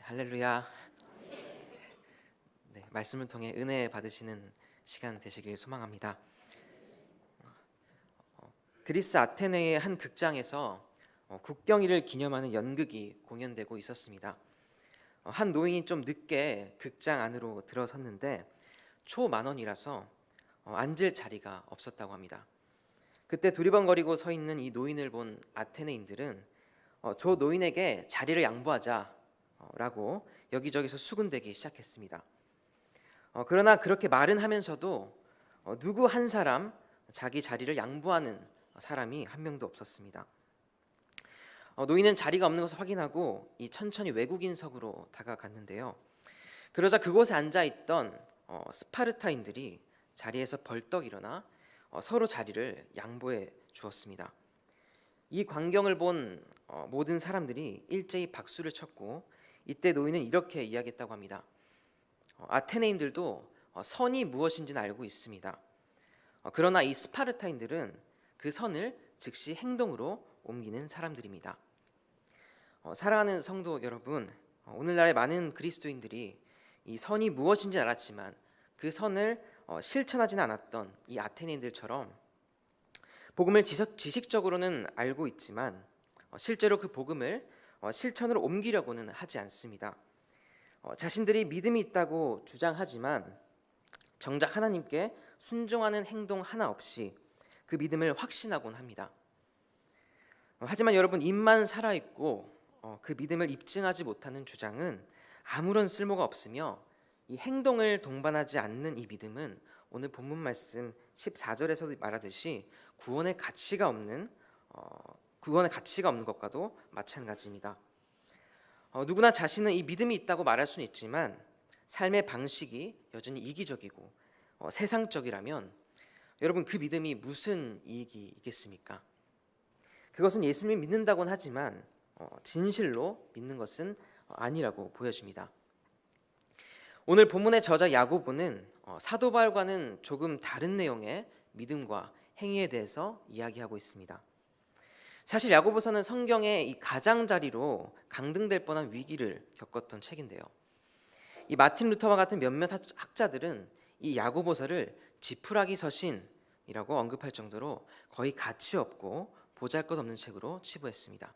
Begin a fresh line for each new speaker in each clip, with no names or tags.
할렐루야. 네, 말씀을 통해 은혜 받으시는 시간 되시길 소망합니다. 그리스 아테네의 한 극장에서 국경일을 기념하는 연극이 공연되고 있었습니다. 한 노인이 좀 늦게 극장 안으로 들어섰는데 초만원이라서 앉을 자리가 없었다고 합니다. 그때 두리번거리고 서 있는 이 노인을 본 아테네인들은 저 노인에게 자리를 양보하자라고 여기저기서 수군대기 시작했습니다. 그러나 그렇게 말은 하면서도 누구 한 사람 자기 자리를 양보하는 사람이 한 명도 없었습니다. 노인은 자리가 없는 것을 확인하고 천천히 외국인석으로 다가갔는데요. 그러자 그곳에 앉아있던 스파르타인들이 자리에서 벌떡 일어나 서로 자리를 양보해 주었습니다. 이 광경을 본 모든 사람들이 일제히 박수를 쳤고 이때 노인은 이렇게 이야기했다고 합니다. 아테네인들도 선이 무엇인지는 알고 있습니다. 그러나 이 스파르타인들은 그 선을 즉시 행동으로 옮기는 사람들입니다. 사랑하는 성도 여러분, 오늘날의 많은 그리스도인들이 이 선이 무엇인지 알았지만 그 선을 실천하지는 않았던 이 아테네인들처럼 복음을 지식적으로는 알고 있지만 실제로 그 복음을 실천으로 옮기려고는 하지 않습니다. 자신들이 믿음이 있다고 주장하지만 정작 하나님께 순종하는 행동 하나 없이 그 믿음을 확신하곤 합니다. 하지만 여러분, 입만 살아있고 그 믿음을 입증하지 못하는 주장은 아무런 쓸모가 없으며 이 행동을 동반하지 않는 이 믿음은 오늘 본문 말씀 14절에서도 말하듯이 구원의 가치가 없는 것과도 마찬가지입니다. 누구나 자신은 이 믿음이 있다고 말할 수는 있지만 삶의 방식이 여전히 이기적이고 세상적이라면 여러분, 그 믿음이 무슨 이익이 있겠습니까? 그것은 예수님을 믿는다고는 하지만 진실로 믿는 것은 아니라고 보여집니다. 오늘 본문의 저자 야고보는 사도 바울과는 조금 다른 내용의 믿음과 행위에 대해서 이야기하고 있습니다. 사실 야고보서는 성경의 이 가장자리로 강등될 뻔한 위기를 겪었던 책인데요. 이 마틴 루터와 같은 몇몇 학자들은 이 야고보서를 지푸라기 서신이라고 언급할 정도로 거의 가치 없고 보잘것없는 책으로 치부했습니다.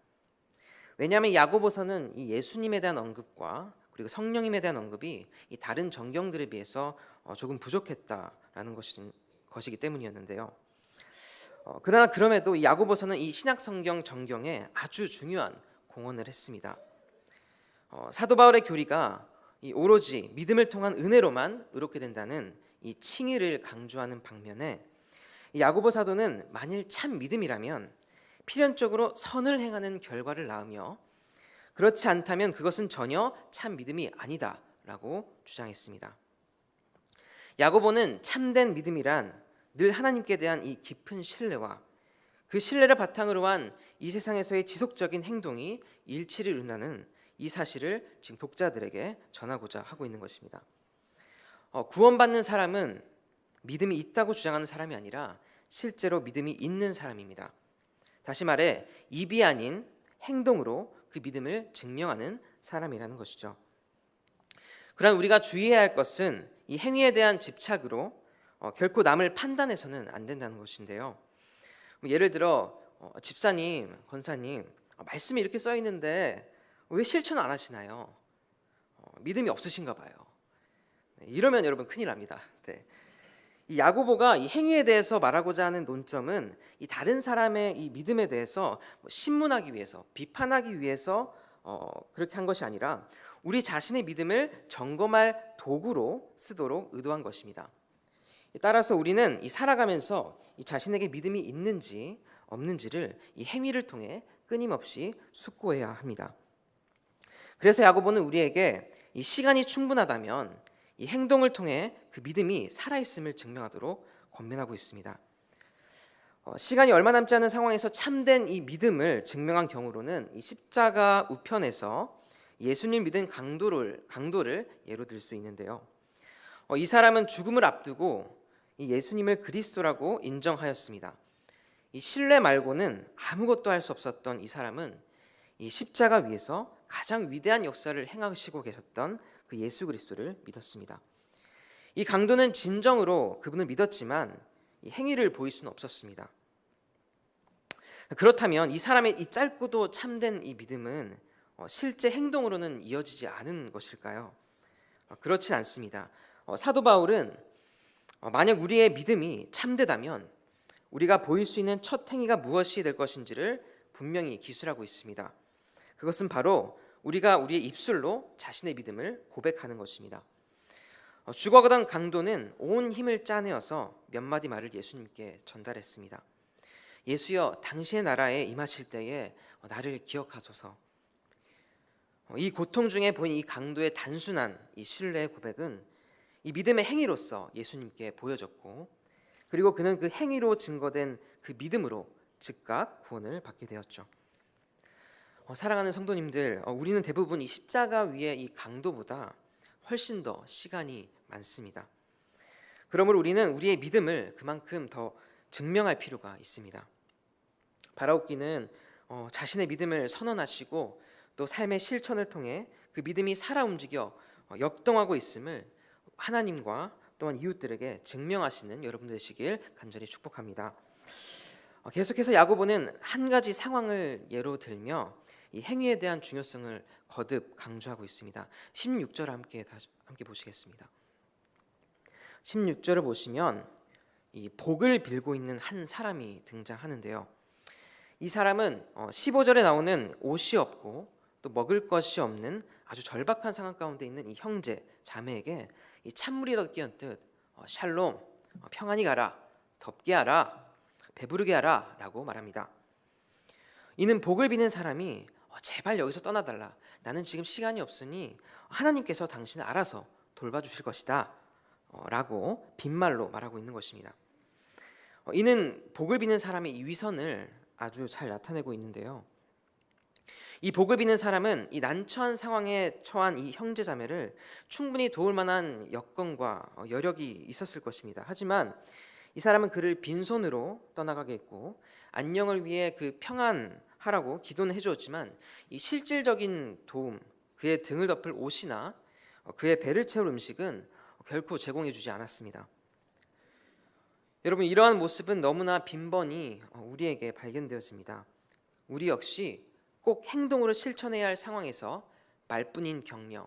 왜냐하면 야고보서는 이 예수님에 대한 언급과 그리고 성령님에 대한 언급이 이 다른 정경들에 비해서 조금 부족했다라는 것이기 때문이었는데요. 그러나 그럼에도 이 야고보서는 이 신약 성경 정경에 아주 중요한 공헌을 했습니다. 사도 바울의 교리가 이 오로지 믿음을 통한 은혜로만 의롭게 된다는 이 칭의를 강조하는 방면에 이 야고보 사도는 만일 참 믿음이라면 필연적으로 선을 행하는 결과를 낳으며 그렇지 않다면 그것은 전혀 참 믿음이 아니다라고 주장했습니다. 야고보는 참된 믿음이란 늘 하나님께 대한 이 깊은 신뢰와 그 신뢰를 바탕으로 한 이 세상에서의 지속적인 행동이 일치를 이룬다는 이 사실을 지금 독자들에게 전하고자 하고 있는 것입니다. 구원받는 사람은 믿음이 있다고 주장하는 사람이 아니라 실제로 믿음이 있는 사람입니다. 다시 말해 입이 아닌 행동으로 그 믿음을 증명하는 사람이라는 것이죠. 그러나 우리가 주의해야 할 것은 이 행위에 대한 집착으로 결코 남을 판단해서는 안 된다는 것인데요. 예를 들어 집사님, 권사님, 말씀이 이렇게 써 있는데 왜 실천 안 하시나요? 믿음이 없으신가 봐요. 이러면 여러분 큰일 납니다. 네. 이 야고보가 이 행위에 대해서 말하고자 하는 논점은 이 다른 사람의 이 믿음에 대해서 신문하기 위해서, 비판하기 위해서 그렇게 한 것이 아니라 우리 자신의 믿음을 점검할 도구로 쓰도록 의도한 것입니다. 따라서 우리는 이 살아가면서 이 자신에게 믿음이 있는지 없는지를 이 행위를 통해 끊임없이 숙고해야 합니다. 그래서 야고보는 우리에게 이 시간이 충분하다면 이 행동을 통해 그 믿음이 살아있음을 증명하도록 권면하고 있습니다. 시간이 얼마 남지 않은 상황에서 참된 이 믿음을 증명한 경우로는 이 십자가 우편에서 예수님 믿은 강도를 예로 들 수 있는데요. 이 사람은 죽음을 앞두고 이 예수님을 그리스도라고 인정하였습니다. 이 신뢰 말고는 아무것도 할 수 없었던 이 사람은 이 십자가 위에서 가장 위대한 역사를 행하시고 계셨던 그 예수 그리스도를 믿었습니다. 이 강도는 진정으로 그분을 믿었지만 이 행위를 보일 수는 없었습니다. 그렇다면 이 사람의 이 짧고도 참된 이 믿음은 실제 행동으로는 이어지지 않은 것일까요? 그렇진 않습니다. 사도 바울은 만약 우리의 믿음이 참되다면 우리가 보일 수 있는 첫 행위가 무엇이 될 것인지를 분명히 기술하고 있습니다. 그것은 바로 우리가 우리의 입술로 자신의 믿음을 고백하는 것입니다. 죽어가던 강도는 온 힘을 짜내어서 몇 마디 말을 예수님께 전달했습니다. 예수여, 당신의 나라에 임하실 때에 나를 기억하소서. 이 고통 중에 보인 이 강도의 단순한 이 신뢰의 고백은 이 믿음의 행위로서 예수님께 보여졌고, 그리고 그는 그 행위로 증거된 그 믿음으로 즉각 구원을 받게 되었죠. 사랑하는 성도님들, 우리는 대부분 이 십자가 위에 이 강도보다 훨씬 더 시간이 많습니다. 그러므로 우리는 우리의 믿음을 그만큼 더 증명할 필요가 있습니다. 바라옵기는 자신의 믿음을 선언하시고 또 삶의 실천을 통해 그 믿음이 살아 움직여 역동하고 있음을 하나님과 또한 이웃들에게 증명하시는 여러분들 되시길 간절히 축복합니다. 계속해서 야고보는 한 가지 상황을 예로 들며 이 행위에 대한 중요성을 거듭 강조하고 있습니다. 16절을 함께 보시겠습니다. 16절을 보시면 이 복을 빌고 있는 한 사람이 등장하는데요. 이 사람은 15절에 나오는 옷이 없고 또 먹을 것이 없는 아주 절박한 상황 가운데 있는 이 형제 자매에게 이 찬물이 끼얹듯 샬롬, 평안히 가라, 덥게 하라, 배부르게 하라 라고 말합니다. 이는 복을 비는 사람이 제발 여기서 떠나달라, 나는 지금 시간이 없으니 하나님께서 당신을 알아서 돌봐주실 것이다 라고 빈말로 말하고 있는 것입니다. 이는 복을 비는 사람의 이 위선을 아주 잘 나타내고 있는데요. 이 복을 비는 사람은 이 난처한 상황에 처한 이 형제자매를 충분히 도울 만한 여건과 여력이 있었을 것입니다. 하지만 이 사람은 그를 빈손으로 떠나가게 했고 안녕을 위해 그 평안하라고 기도는 해주었지만 이 실질적인 도움, 그의 등을 덮을 옷이나 그의 배를 채울 음식은 결코 제공해주지 않았습니다. 여러분, 이러한 모습은 너무나 빈번히 우리에게 발견되어집니다. 우리 역시 꼭 행동으로 실천해야 할 상황에서 말뿐인 격려,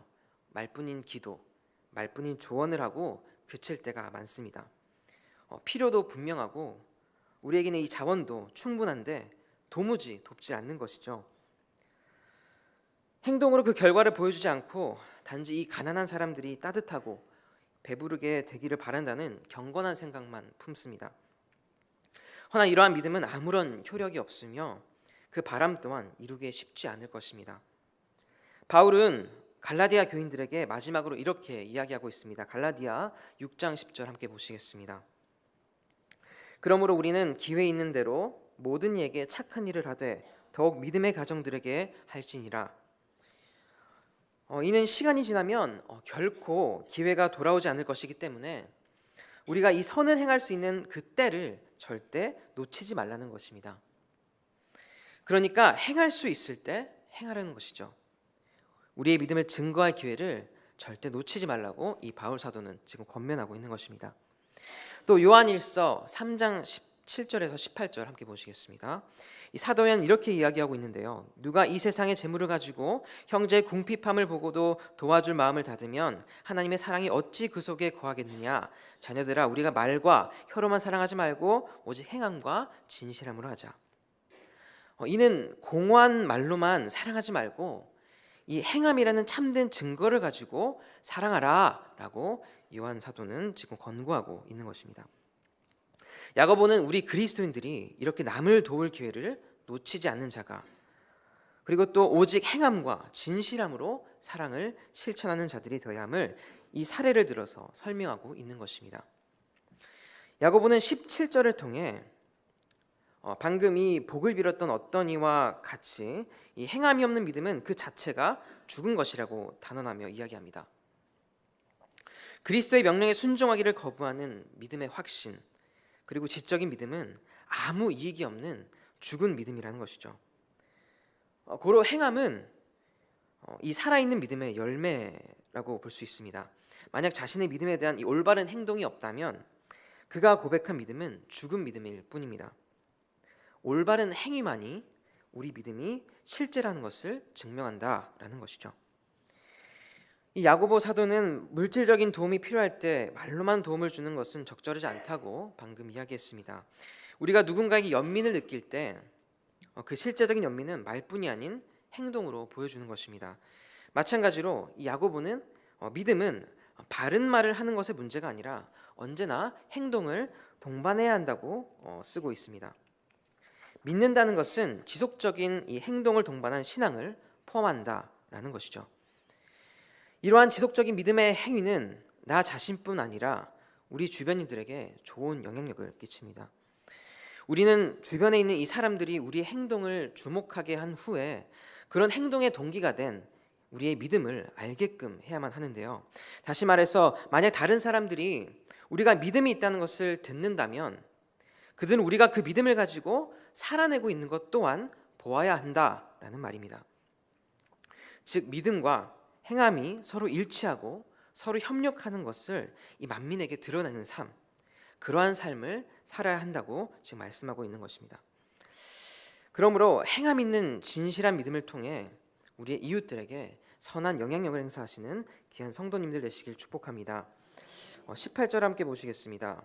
말뿐인 기도, 말뿐인 조언을 하고 그칠 때가 많습니다. 필요도 분명하고 우리에게는 이 자원도 충분한데 도무지 돕지 않는 것이죠. 행동으로 그 결과를 보여주지 않고 단지 이 가난한 사람들이 따뜻하고 배부르게 되기를 바란다는 경건한 생각만 품습니다. 허나 이러한 믿음은 아무런 효력이 없으며 그 바람 또한 이루기 쉽지 않을 것입니다. 바울은 갈라디아 교인들에게 마지막으로 이렇게 이야기하고 있습니다. 갈라디아 6장 10절 함께 보시겠습니다. 그러므로 우리는 기회 있는 대로 모든 이에게 착한 일을 하되 더욱 믿음의 가정들에게 할지니라. 이는 시간이 지나면 결코 기회가 돌아오지 않을 것이기 때문에 우리가 이 선을 행할 수 있는 그 때를 절대 놓치지 말라는 것입니다. 그러니까 행할 수 있을 때 행하라는 것이죠. 우리의 믿음을 증거할 기회를 절대 놓치지 말라고 이 바울 사도는 지금 권면하고 있는 것입니다. 또 요한일서 3장 17절에서 18절 함께 보시겠습니다. 이 사도는 이렇게 이야기하고 있는데요. 누가 이 세상의 재물을 가지고 형제의 궁핍함을 보고도 도와줄 마음을 닫으면 하나님의 사랑이 어찌 그 속에 거하겠느냐. 자녀들아, 우리가 말과 혀로만 사랑하지 말고 오직 행함과 진실함으로 하자. 이는 공허한 말로만 사랑하지 말고 이 행함이라는 참된 증거를 가지고 사랑하라 라고 요한 사도는 지금 권고하고 있는 것입니다. 야고보는 우리 그리스도인들이 이렇게 남을 도울 기회를 놓치지 않는 자가, 그리고 또 오직 행함과 진실함으로 사랑을 실천하는 자들이 되어야 함을 이 사례를 들어서 설명하고 있는 것입니다. 야고보는 17절을 통해 방금 이 복을 빌었던 어떤 이와 같이 이 행함이 없는 믿음은 그 자체가 죽은 것이라고 단언하며 이야기합니다. 그리스도의 명령에 순종하기를 거부하는 믿음의 확신, 그리고 지적인 믿음은 아무 이익이 없는 죽은 믿음이라는 것이죠. 고로 행함은 이 살아있는 믿음의 열매라고 볼 수 있습니다. 만약 자신의 믿음에 대한 이 올바른 행동이 없다면 그가 고백한 믿음은 죽은 믿음일 뿐입니다. 올바른 행위만이 우리 믿음이 실제라는 것을 증명한다라는 것이죠. 이 야고보 사도는 물질적인 도움이 필요할 때 말로만 도움을 주는 것은 적절하지 않다고 방금 이야기했습니다. 우리가 누군가에게 연민을 느낄 때 그 실제적인 연민은 말뿐이 아닌 행동으로 보여주는 것입니다. 마찬가지로 이 야고보는 믿음은 바른 말을 하는 것의 문제가 아니라 언제나 행동을 동반해야 한다고 쓰고 있습니다. 믿는다는 것은 지속적인 이 행동을 동반한 신앙을 포함한다라는 것이죠. 이러한 지속적인 믿음의 행위는 나 자신뿐 아니라 우리 주변인들에게 좋은 영향력을 끼칩니다. 우리는 주변에 있는 이 사람들이 우리의 행동을 주목하게 한 후에 그런 행동의 동기가 된 우리의 믿음을 알게끔 해야만 하는데요. 다시 말해서 만약 다른 사람들이 우리가 믿음이 있다는 것을 듣는다면 그들은 우리가 그 믿음을 가지고 살아내고 있는 것 또한 보아야 한다라는 말입니다. 즉 믿음과 행함이 서로 일치하고 서로 협력하는 것을 이 만민에게 드러내는 삶, 그러한 삶을 살아야 한다고 지금 말씀하고 있는 것입니다. 그러므로 행함 있는 진실한 믿음을 통해 우리의 이웃들에게 선한 영향력을 행사하시는 귀한 성도님들 되시길 축복합니다. 18절 함께 보시겠습니다.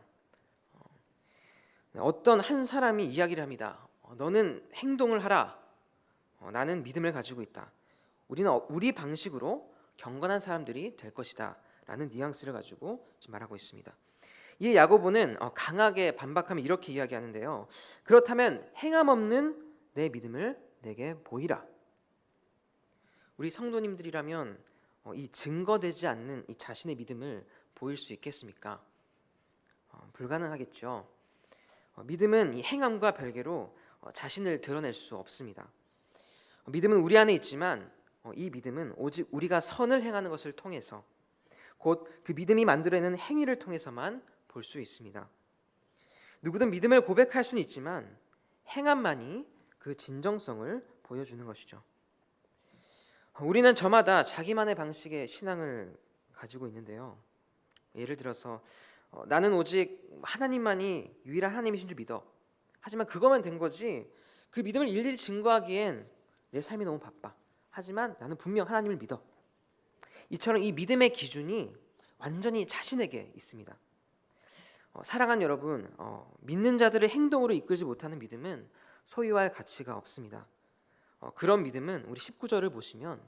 어떤 한 사람이 이야기를 합니다. 너는 행동을 하라. 나는 믿음을 가지고 있다. 우리는 우리 방식으로 경건한 사람들이 될 것이다 라는 뉘앙스를 가지고 지금 말하고 있습니다. 이 야고보는 강하게 반박하며 이렇게 이야기하는데요. 그렇다면 행함 없는 내 믿음을 내게 보이라. 우리 성도님들이라면 이 증거되지 않는 이 자신의 믿음을 보일 수 있겠습니까? 불가능하겠죠. 믿음은 이 행함과 별개로 자신을 드러낼 수 없습니다. 믿음은 우리 안에 있지만 이 믿음은 오직 우리가 선을 행하는 것을 통해서 곧 그 믿음이 만들어내는 행위를 통해서만 볼 수 있습니다. 누구든 믿음을 고백할 수는 있지만 행함만이 그 진정성을 보여주는 것이죠. 우리는 저마다 자기만의 방식의 신앙을 가지고 있는데요. 예를 들어서 나는 오직 하나님만이 유일한 하나님이신 줄 믿어. 하지만 그거면 된 거지 그 믿음을 일일이 증거하기엔 내 삶이 너무 바빠. 하지만 나는 분명 하나님을 믿어. 이처럼 이 믿음의 기준이 완전히 자신에게 있습니다. 사랑하는 여러분, 믿는 자들의 행동으로 이끌지 못하는 믿음은 소유할 가치가 없습니다. 그런 믿음은 우리 19절을 보시면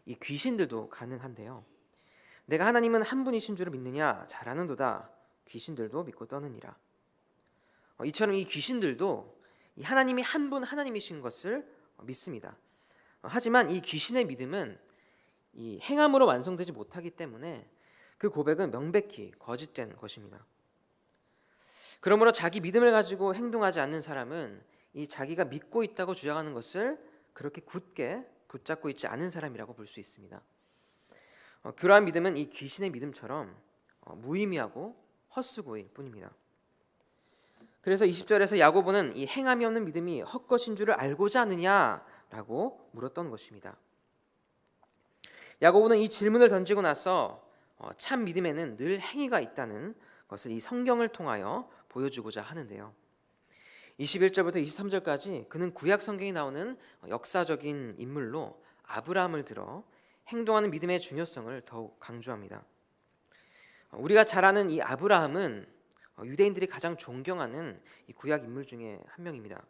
이 귀신들도 가능한데요. 내가 하나님은 한 분이신 줄을 믿느냐? 잘하는도다. 귀신들도 믿고 떠느니라. 이처럼 이 귀신들도 이 하나님이 한 분 하나님이신 것을 믿습니다. 하지만 이 귀신의 믿음은 이 행함으로 완성되지 못하기 때문에 그 고백은 명백히 거짓된 것입니다. 그러므로 자기 믿음을 가지고 행동하지 않는 사람은 이 자기가 믿고 있다고 주장하는 것을 그렇게 굳게 붙잡고 있지 않은 사람이라고 볼 수 있습니다. 그러한 믿음은 이 귀신의 믿음처럼 무의미하고 헛수고일 뿐입니다. 그래서 20절에서 야고보는 이 행함이 없는 믿음이 헛것인 줄을 알고자 하느냐라고 물었던 것입니다. 야고보는 이 질문을 던지고 나서 참 믿음에는 늘 행위가 있다는 것을 이 성경을 통하여 보여주고자 하는데요. 21절부터 23절까지 그는 구약 성경에 나오는 역사적인 인물로 아브라함을 들어 행동하는 믿음의 중요성을 더욱 강조합니다. 우리가 잘 아는 이 아브라함은 유대인들이 가장 존경하는 이 구약 인물 중에 한 명입니다.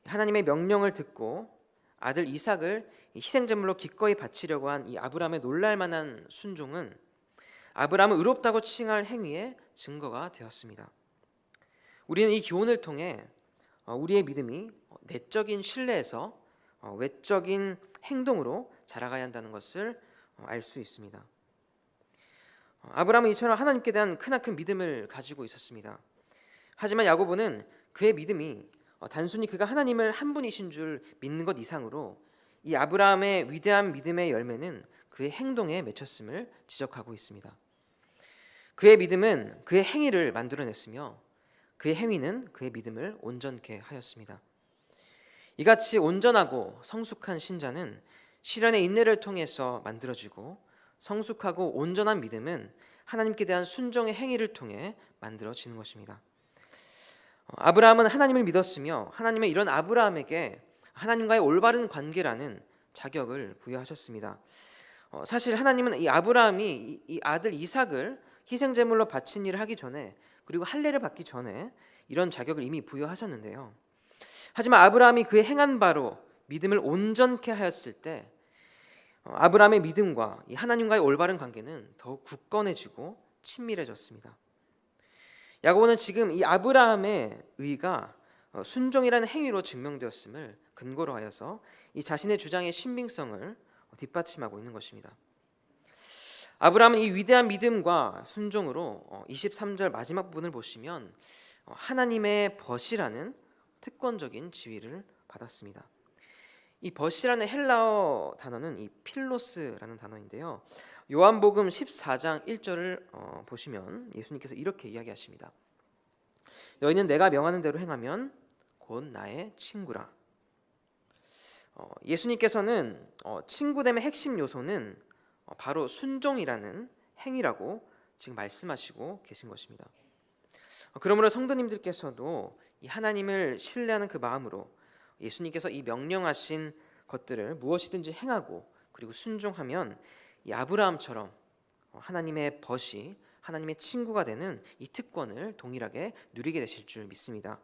하나님의 명령을 듣고 아들 이삭을 희생제물로 기꺼이 바치려고 한 이 아브라함의 놀랄만한 순종은 아브라함을 의롭다고 칭할 행위의 증거가 되었습니다. 우리는 이 교훈을 통해 우리의 믿음이 내적인 신뢰에서 외적인 행동으로 자라가야 한다는 것을 알 수 있습니다. 아브라함은 이처럼 하나님께 대한 크나큰 믿음을 가지고 있었습니다. 하지만 야고보는 그의 믿음이 단순히 그가 하나님을 한 분이신 줄 믿는 것 이상으로 이 아브라함의 위대한 믿음의 열매는 그의 행동에 맺혔음을 지적하고 있습니다. 그의 믿음은 그의 행위를 만들어냈으며 그의 행위는 그의 믿음을 온전케 하였습니다. 이같이 온전하고 성숙한 신자는 시련의 인내를 통해서 만들어지고 성숙하고 온전한 믿음은 하나님께 대한 순종의 행위를 통해 만들어지는 것입니다. 아브라함은 하나님을 믿었으며 하나님의 이런 아브라함에게 하나님과의 올바른 관계라는 자격을 부여하셨습니다. 사실 하나님은 이 아브라함이 이 아들 이삭을 희생제물로 바친 일을 하기 전에, 그리고 할례를 받기 전에 이런 자격을 이미 부여하셨는데요. 하지만 아브라함이 그의 행한 바로 믿음을 온전케 하였을 때 아브라함의 믿음과 이 하나님과의 올바른 관계는 더욱 굳건해지고 친밀해졌습니다. 야고보는 지금 이 아브라함의 의가 순종이라는 행위로 증명되었음을 근거로 하여서 이 자신의 주장의 신빙성을 뒷받침하고 있는 것입니다. 아브라함은 이 위대한 믿음과 순종으로 23절 마지막 부분을 보시면 하나님의 벗이라는 특권적인 지위를 받았습니다. 이 벗이라는 헬라어 단어는 이 필로스라는 단어인데요. 요한복음 14장 1절을 보시면 예수님께서 이렇게 이야기하십니다. 너희는 내가 명하는 대로 행하면 곧 나의 친구라. 예수님께서는 친구됨의 핵심 요소는 바로 순종이라는 행위라고 지금 말씀하시고 계신 것입니다. 그러므로 성도님들께서도 이 하나님을 신뢰하는 그 마음으로 예수님께서 이 명령하신 것들을 무엇이든지 행하고 그리고 순종하면 이 아브라함처럼 하나님의 벗이 하나님의 친구가 되는 이 특권을 동일하게 누리게 되실 줄 믿습니다.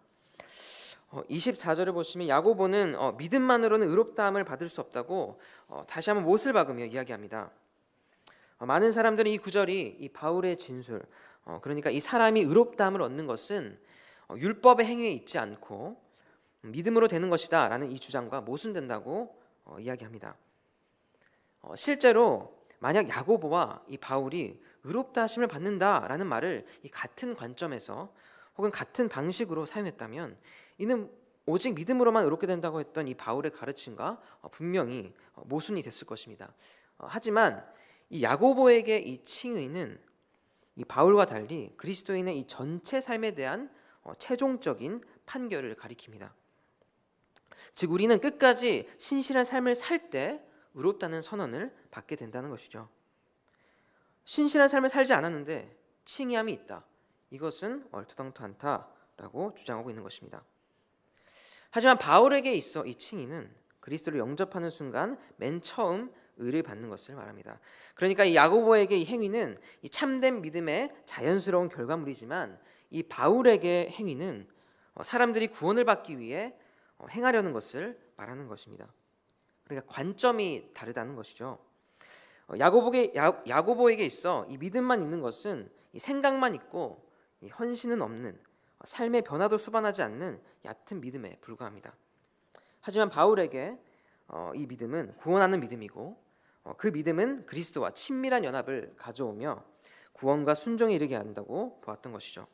24절을 보시면 야고보는 믿음만으로는 의롭다함을 받을 수 없다고 다시 한번 못을 박으며 이야기합니다. 많은 사람들은 이 구절이 이 바울의 진술, 그러니까 이 사람이 의롭다함을 얻는 것은 율법의 행위에 있지 않고 믿음으로 되는 것이다 라는 이 주장과 모순된다고 이야기합니다. 실제로 만약 야고보와 이 바울이 의롭다 하심을 받는다라는 말을 이 같은 관점에서 혹은 같은 방식으로 사용했다면 이는 오직 믿음으로만 의롭게 된다고 했던 이 바울의 가르침과 분명히 모순이 됐을 것입니다. 하지만 이 야고보에게 이 칭의는 이 바울과 달리 그리스도인의 이 전체 삶에 대한 최종적인 판결을 가리킵니다. 즉 우리는 끝까지 신실한 삶을 살 때 의롭다는 선언을 받게 된다는 것이죠. 신실한 삶을 살지 않았는데 칭의함이 있다. 이것은 얼토당토않다라고 주장하고 있는 것입니다. 하지만 바울에게 있어 이 칭의는 그리스도를 영접하는 순간 맨 처음 의를 받는 것을 말합니다. 그러니까 이 야고보에게 이 행위는 이 참된 믿음의 자연스러운 결과물이지만 이 바울에게 행위는 사람들이 구원을 받기 위해 행하려는 것을 말하는 것입니다. 그러니까 관점이 다르다는 것이죠. 야고보에게 있어 이 믿음만 있는 것은 이 생각만 있고 이 헌신은 없는, 삶의 변화도 수반하지 않는 얕은 믿음에 불과합니다. 하지만 바울에게 이 믿음은 구원하는 믿음이고 그 믿음은 그리스도와 친밀한 연합을 가져오며 구원과 순종에 이르게 한다고 보았던 것이죠.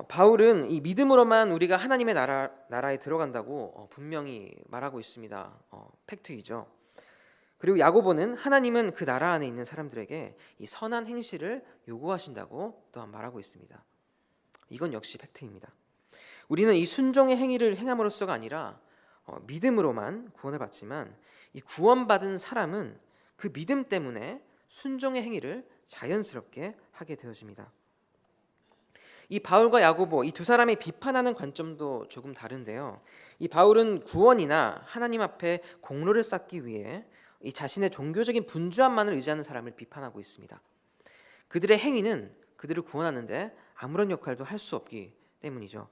바울은 이 믿음으로만 우리가 하나님의 나라에 들어간다고 분명히 말하고 있습니다. 팩트이죠. 그리고 야고보는 하나님은 그 나라 안에 있는 사람들에게 이 선한 행실을 요구하신다고 또한 말하고 있습니다. 이건 역시 팩트입니다. 우리는 이 순종의 행위를 행함으로써가 아니라 믿음으로만 구원을 받지만 이 구원받은 사람은 그 믿음 때문에 순종의 행위를 자연스럽게 하게 되어집니다. 이 바울과 야고보 이 두 사람의 비판하는 관점도 조금 다른데요. 이 바울은 구원이나 하나님 앞에 공로를 쌓기 위해 이 자신의 종교적인 분주함만을 의지하는 사람을 비판하고 있습니다. 그들의 행위는 그들을 구원하는데 아무런 역할도 할 수 없기 때문이죠.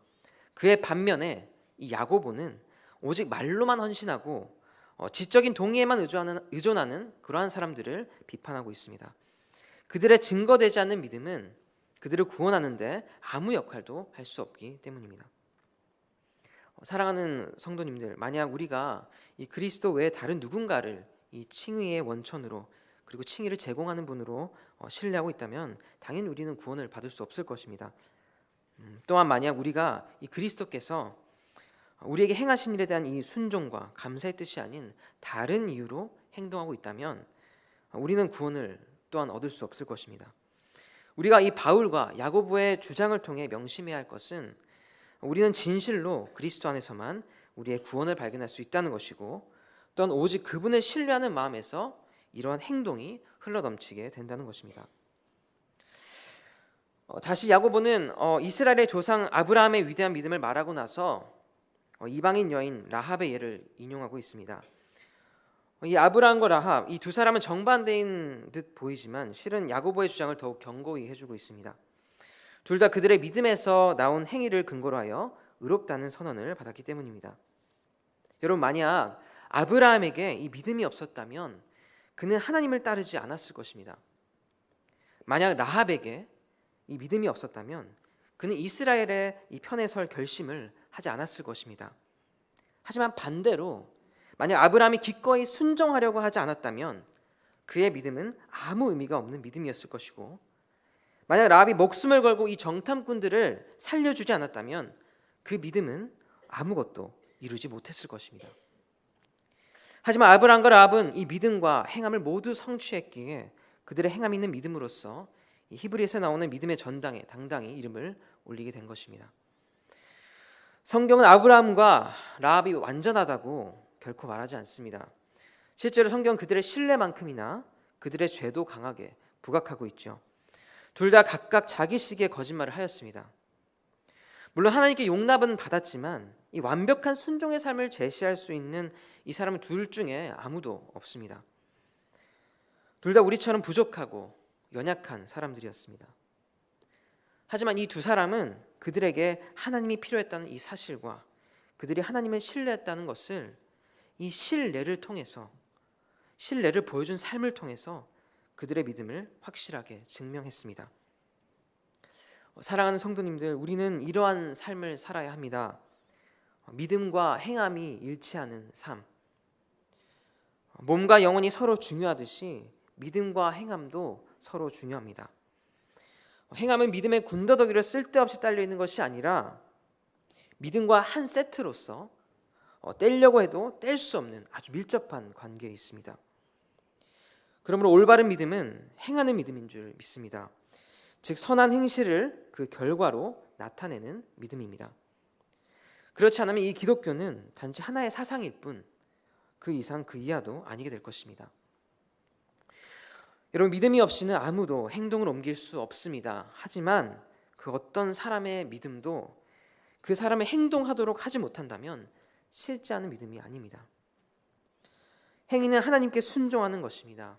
그의 반면에 이 야고보는 오직 말로만 헌신하고 지적인 동의에만 의존하는 그러한 사람들을 비판하고 있습니다. 그들의 증거되지 않는 믿음은 그들을 구원하는데 아무 역할도 할 수 없기 때문입니다. 사랑하는 성도님들, 만약 우리가 이 그리스도 외에 다른 누군가를 이 칭의의 원천으로 그리고 칭의를 제공하는 분으로 신뢰하고 있다면 당연히 우리는 구원을 받을 수 없을 것입니다. 또한 만약 우리가 이 그리스도께서 우리에게 행하신 일에 대한 이 순종과 감사의 뜻이 아닌 다른 이유로 행동하고 있다면 우리는 구원을 또한 얻을 수 없을 것입니다. 우리가 이 바울과 야고보의 주장을 통해 명심해야 할 것은 우리는 진실로 그리스도 안에서만 우리의 구원을 발견할 수 있다는 것이고 또한 오직 그분을 신뢰하는 마음에서 이러한 행동이 흘러넘치게 된다는 것입니다. 다시 야고보는 이스라엘의 조상 아브라함의 위대한 믿음을 말하고 나서 이방인 여인 라합의 예를 인용하고 있습니다. 이 아브라함과 라합, 이 두 사람은 정반대인 듯 보이지만 실은 야고보의 주장을 더욱 견고히 해주고 있습니다. 둘 다 그들의 믿음에서 나온 행위를 근거로 하여 의롭다는 선언을 받았기 때문입니다. 여러분, 만약 아브라함에게 이 믿음이 없었다면 그는 하나님을 따르지 않았을 것입니다. 만약 라합에게 이 믿음이 없었다면 그는 이스라엘의 이 편에 설 결심을 하지 않았을 것입니다. 하지만 반대로 만약 아브라함이 기꺼이 순종하려고 하지 않았다면 그의 믿음은 아무 의미가 없는 믿음이었을 것이고, 만약 라합이 목숨을 걸고 이 정탐꾼들을 살려주지 않았다면 그 믿음은 아무것도 이루지 못했을 것입니다. 하지만 아브라함과 라합은 이 믿음과 행함을 모두 성취했기에 그들의 행함이 있는 믿음으로써 이 히브리에서 나오는 믿음의 전당에 당당히 이름을 올리게 된 것입니다. 성경은 아브라함과 라합이 완전하다고 결코 말하지 않습니다. 실제로 성경은 그들의 신뢰만큼이나 그들의 죄도 강하게 부각하고 있죠. 둘 다 각각 자기식의 거짓말을 하였습니다. 물론 하나님께 용납은 받았지만 이 완벽한 순종의 삶을 제시할 수 있는 이 사람은 둘 중에 아무도 없습니다. 둘 다 우리처럼 부족하고 연약한 사람들이었습니다. 하지만 이 두 사람은 그들에게 하나님이 필요했다는 이 사실과 그들이 하나님을 신뢰했다는 것을 이 신뢰를 통해서, 신뢰를 보여준 삶을 통해서 그들의 믿음을 확실하게 증명했습니다. 사랑하는 성도님들, 우리는 이러한 삶을 살아야 합니다. 믿음과 행함이 일치하는 삶. 몸과 영혼이 서로 중요하듯이 믿음과 행함도 서로 중요합니다. 행함은 믿음의 군더더기로 쓸데없이 딸려 있는 것이 아니라 믿음과 한 세트로서 떼려고 해도 뗄 수 없는 아주 밀접한 관계에 있습니다. 그러므로 올바른 믿음은 행하는 믿음인 줄 믿습니다. 즉 선한 행실을 그 결과로 나타내는 믿음입니다. 그렇지 않으면 이 기독교는 단지 하나의 사상일 뿐 그 이상 그 이하도 아니게 될 것입니다. 여러분, 믿음이 없이는 아무도 행동을 옮길 수 없습니다. 하지만 그 어떤 사람의 믿음도 그 사람의 행동하도록 하지 못한다면 실제하는 믿음이 아닙니다. 행위는 하나님께 순종하는 것입니다.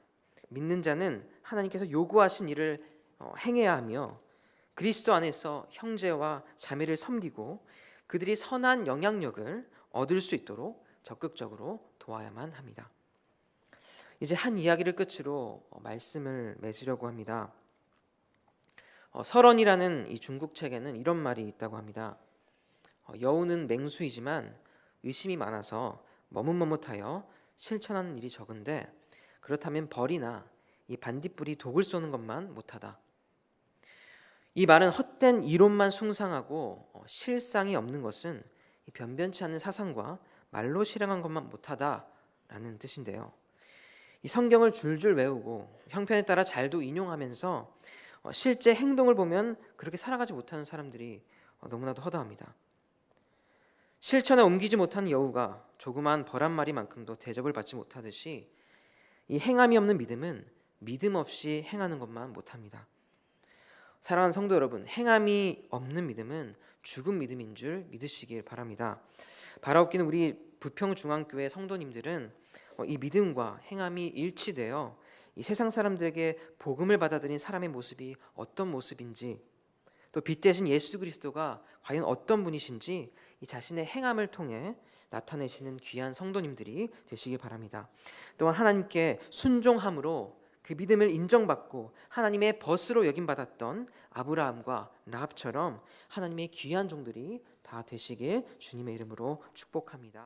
믿는 자는 하나님께서 요구하신 일을 행해야 하며 그리스도 안에서 형제와 자매를 섬기고 그들이 선한 영향력을 얻을 수 있도록 적극적으로 도와야만 합니다. 이제 한 이야기를 끝으로 말씀을 맺으려고 합니다. 설원이라는 이 중국 책에는 이런 말이 있다고 합니다. 여우는 맹수이지만 의심이 많아서 머뭇머뭇하여 실천하는 일이 적은데 그렇다면 벌이나 이 반딧불이 독을 쏘는 것만 못하다. 이 말은 헛된 이론만 숭상하고 실상이 없는 것은 변변치 않은 사상과 말로 실행한 것만 못하다라는 뜻인데요. 이 성경을 줄줄 외우고 형편에 따라 잘도 인용하면서 실제 행동을 보면 그렇게 살아가지 못하는 사람들이 너무나도 허다합니다. 실천에 옮기지 못한 여우가 조그마한 벌 한 마리만큼도 대접을 받지 못하듯이 이 행함이 없는 믿음은 믿음 없이 행하는 것만 못합니다. 사랑하는 성도 여러분, 행함이 없는 믿음은 죽은 믿음인 줄 믿으시길 바랍니다. 바라옵기는 우리 부평중앙교회 성도님들은 이 믿음과 행함이 일치되어 이 세상 사람들에게 복음을 받아들인 사람의 모습이 어떤 모습인지, 또 빛 대신 예수 그리스도가 과연 어떤 분이신지 이 자신의 행함을 통해 나타내시는 귀한 성도님들이 되시기 바랍니다. 또한 하나님께 순종함으로 그 믿음을 인정받고 하나님의 벗으로 여김받았던 아브라함과 라합처럼 하나님의 귀한 종들이 다 되시길 주님의 이름으로 축복합니다.